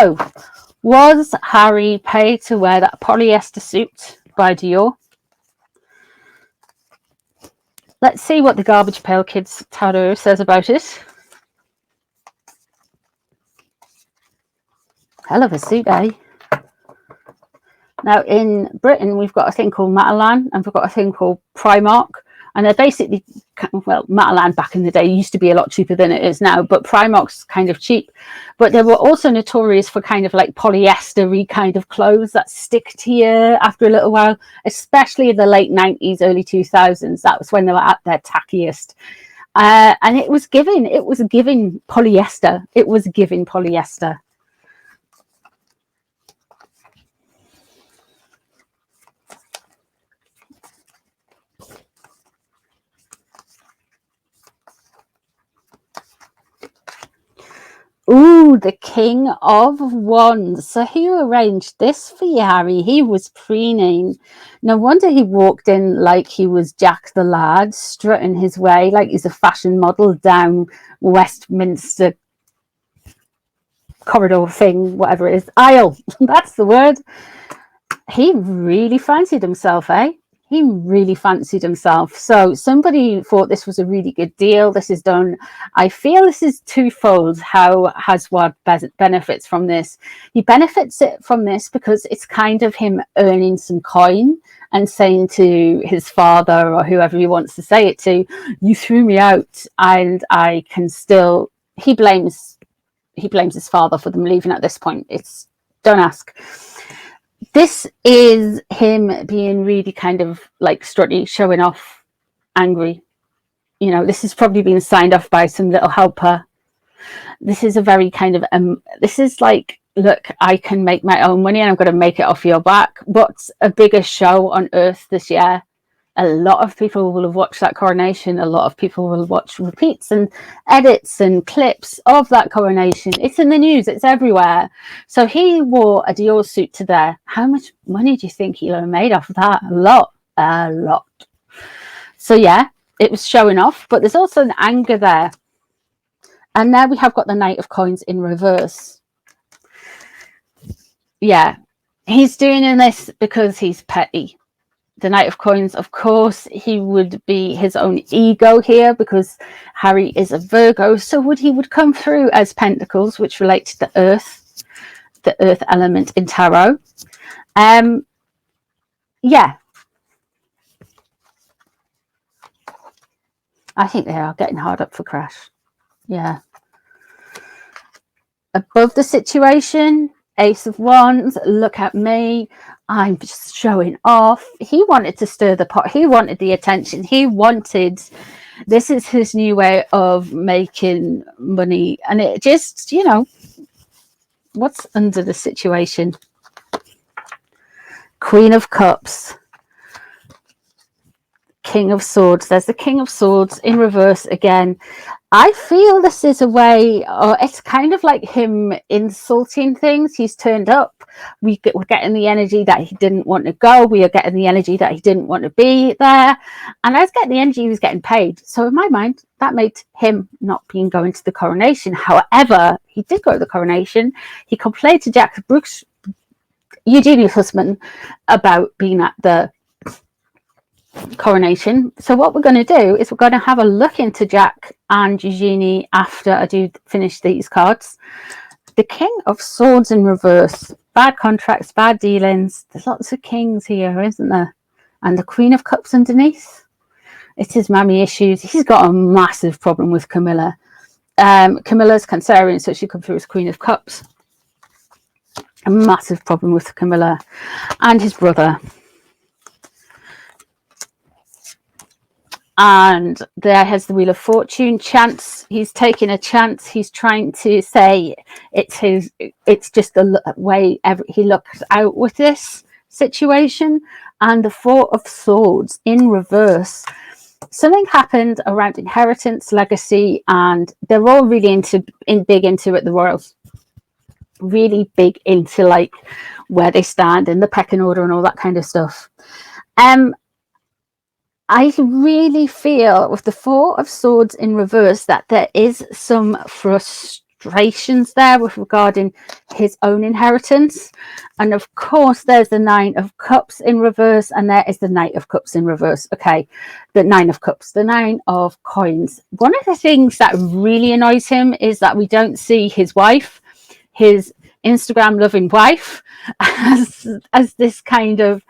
So, was Harry paid to wear that polyester suit by Dior? Let's see what the Garbage Pail Kids Tarot says about it. Hell of a suit, eh? Now, in Britain, we've got a thing called Matalan, and we've got a thing called Primark. And they're basically, well, Matalan back in the day used to be a lot cheaper than it is now, but Primark's kind of cheap. But they were also notorious for kind of like polyester-y kind of clothes that stick to you after a little while, especially in the late 90s, early 2000s. That was when they were at their tackiest. And it was giving polyester. It was giving polyester. Ooh, the King of Wands. So who arranged this for you, Harry? He was preening. No wonder he walked in like he was Jack the Lad, strutting his way like he's a fashion model down Westminster corridor thing, whatever it is. Aisle. That's the word. He really fancied himself, eh? He really fancied himself. So somebody thought this was a really good deal. This is done. I feel this is twofold. How Haswad benefits from this. He benefits it from this because it's kind of him earning some coin and saying to his father or whoever he wants to say it to, you threw me out and I can still, he blames his father for them leaving at this point. It's, don't ask. This is him being really kind of like strutty, showing off, angry. You know, this is probably being signed off by some little helper. This is a very kind of, this is like, look, I can make my own money and I'm going to make it off your back. What's a bigger show on earth this year? A lot of people will have watched that coronation. A lot of people will watch repeats and edits and clips of that coronation. It's in the news. It's everywhere. So he wore a Dior suit to there. How much money do you think he'll have made off of that? A lot. So yeah, it was showing off, but there's also an anger there. And now we have got the Knight of Coins in reverse. Yeah, he's doing this because he's petty. The Knight of Coins, of course, he would be his own ego here because Harry is a Virgo. So he would come through as Pentacles, which relate to the earth element in tarot. Yeah. I think they are getting hard up for Crash. Yeah. Above the situation, Ace of Wands, look at me. I'm just showing off. He wanted to stir the pot. He wanted the attention. He wanted, this is his new way of making money. And it just, you know, what's under the situation? Queen of Cups. King of Swords. There's the King of Swords in reverse again. I feel this is a way, or it's kind of like him insulting things. He's turned up. We're getting the energy that he didn't want to go. We are getting the energy that he didn't want to be there. And I was getting the energy he was getting paid. So in my mind, that made him not being going to the coronation. However, he did go to the coronation. He complained to Jack Brooks, Eugenia's husband, about being at the coronation. So what we're going to do is we're going to have a look into Jack and Eugenie after I do finish these cards. The King of Swords in reverse. Bad contracts, bad dealings. There's lots of kings here, isn't there? And the Queen of Cups underneath. It is mammy issues. He's got a massive problem with Camilla. Camilla's Cancerian, so she comes through as Queen of Cups. A massive problem with Camilla and his brother. And there has the Wheel of Fortune. Chance. He's taking a chance. He's trying to say it's just the way he looks out with this situation. And the Four of Swords in reverse. Something happened around inheritance, legacy, and they're all really big into it, the royals. Really big into like where they stand in the pecking order and all that kind of stuff. I really feel with the Four of Swords in reverse that there is some frustration frustrations there with regarding his own inheritance. And of course, there's the Nine of Cups in reverse, and there is the Knight of Cups in reverse. Okay, the Nine of Cups, the Nine of Coins. One of the things that really annoys him is that we don't see his wife, his Instagram loving wife, as this kind of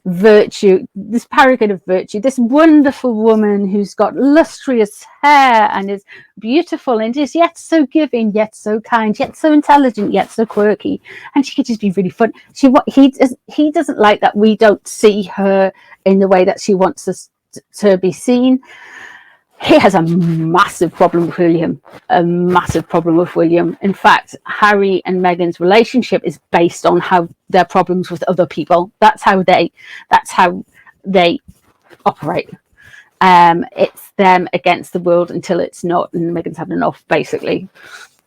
virtue, this paragon of virtue, this wonderful woman who's got lustrous hair and is beautiful and is yet so giving, yet so kind, yet so intelligent, yet so quirky, and she could just be really fun. He doesn't like that we don't see her in the way that she wants us to be seen. He has a massive problem with William, a massive problem with William. In fact, Harry and Meghan's relationship is based on how their problems with other people. That's how they operate. It's them against the world until it's not, and Meghan's had enough, basically.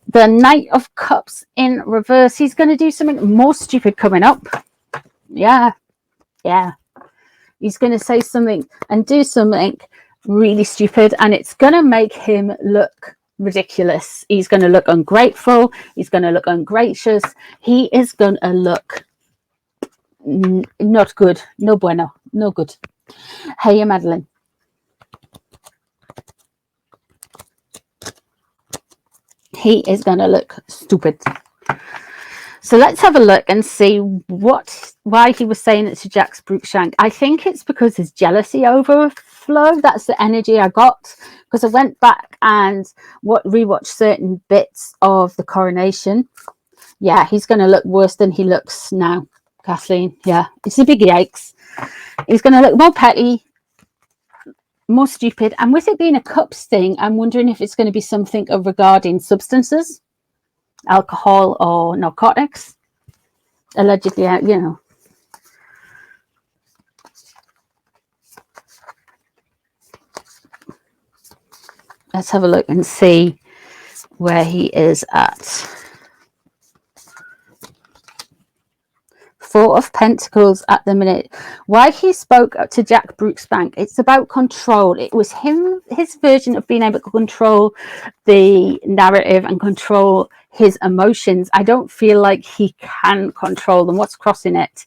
The Knight of Cups in reverse. He's going to do something more stupid coming up. Yeah. He's going to say something and do something really stupid, and it's going to make him look ridiculous. He's going to look ungrateful. He's going to look ungracious. He is going to look not good. No bueno. No good. Hey, Madeline. He is going to look stupid. So let's have a look and see why he was saying it to Jack Brookshank. I think it's because his jealousy overflow. That's the energy I got, because I went back and rewatched certain bits of the coronation. Yeah, he's going to look worse than he looks now, Kathleen. Yeah, it's a big yikes. He's going to look more petty, more stupid. And with it being a cups thing, I'm wondering if it's going to be something regarding substances, alcohol or narcotics, allegedly, you know. Let's have a look and see where he is at. Four of Pentacles at the minute. Why he spoke to Jack Brooksbank, it's about control. It was his version of being able to control the narrative and control his emotions. I don't feel like he can control them. What's crossing it?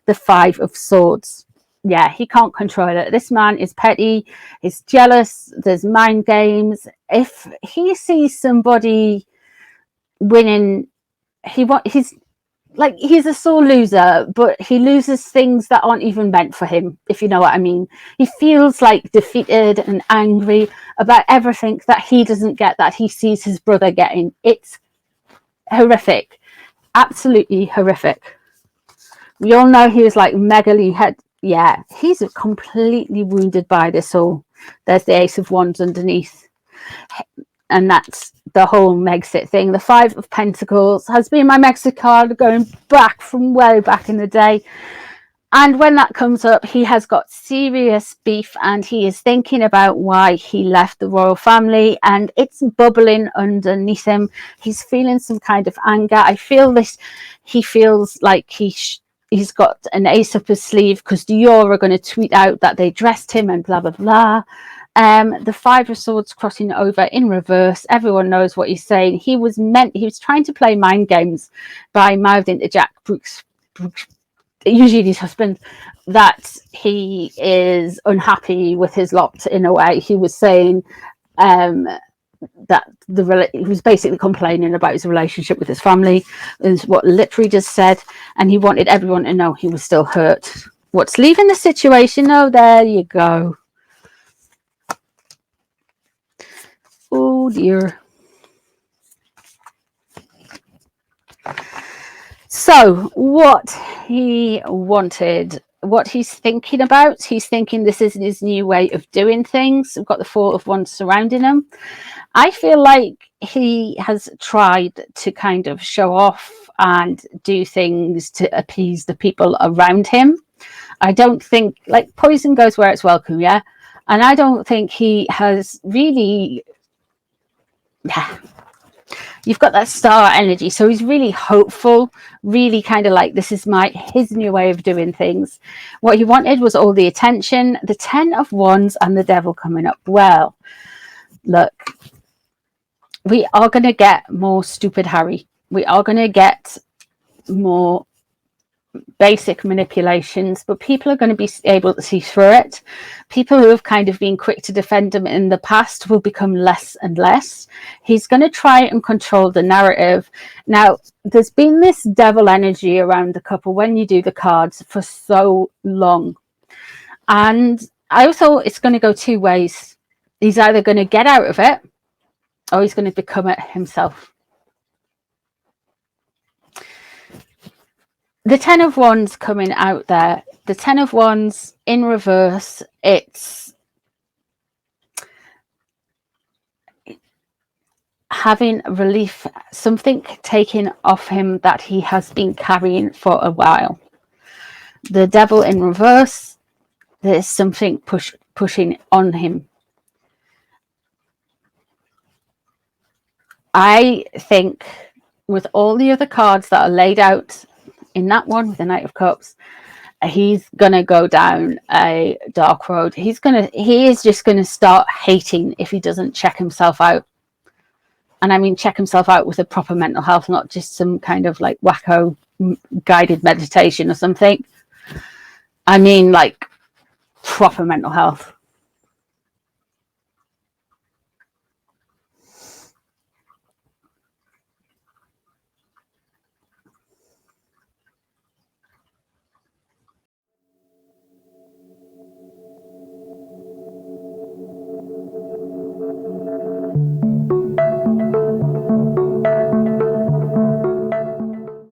The Five of Swords. Yeah, he can't control it. This man is petty, he's jealous, there's mind games. If he sees somebody winning, he's a sore loser, but he loses things that aren't even meant for him, if you know what I mean. He feels like defeated and angry about everything that he doesn't get, that he sees his brother getting. It's horrific, absolutely horrific. We all know he was like megally head. Yeah, he's completely wounded by this all. There's the Ace of Wands underneath, and that's the whole Megxit thing. The Five of Pentacles has been my Megxit card going back from way back in the day. And when that comes up, he has got serious beef, and he is thinking about why he left the royal family, and it's bubbling underneath him. He's feeling some kind of anger. I feel this. He feels like he's got an ace up his sleeve, because Dior are going to tweet out that they dressed him and blah, blah, blah. The Five of Swords crossing over in reverse. Everyone knows what he's saying. He was trying to play mind games by mouthing to Jack Brooks, usually his husband, that he is unhappy with his lot in a way. He was saying that he was basically complaining about his relationship with his family, is what literally just said, and he wanted everyone to know he was still hurt. What's leaving the situation? Oh, there you go. Oh dear. So what he wanted, what he's thinking about, he's thinking this is his new way of doing things. We've got the Four of Wands surrounding him. I feel like he has tried to kind of show off and do things to appease the people around him. I don't think, like, poison goes where it's welcome, yeah? And I don't think he has really... Yeah. You've got that star energy, so he's really hopeful, really kind of like, this is his new way of doing things. What he wanted was all the attention, the 10 of Wands and the Devil coming up. Well, look, we are going to get more stupid Harry. We are going to get more basic manipulations, but people are going to be able to see through it. People who have kind of been quick to defend him in the past will become less and less. He's going to try and control the narrative. Now, there's been this devil energy around the couple when you do the cards for so long, and I thought it's going to go two ways. He's either going to get out of it or he's going to become it himself. The Ten of Wands coming out there, the Ten of Wands in reverse, it's having relief, something taken off him that he has been carrying for a while. The Devil in reverse, there's something pushing on him. I think with all the other cards that are laid out in that one with the Knight of Cups, he's gonna go down a dark road. He is just gonna start hating if he doesn't check himself out. And I mean check himself out with a proper mental health, not just some kind of like wacko guided meditation or something. I mean like proper mental health.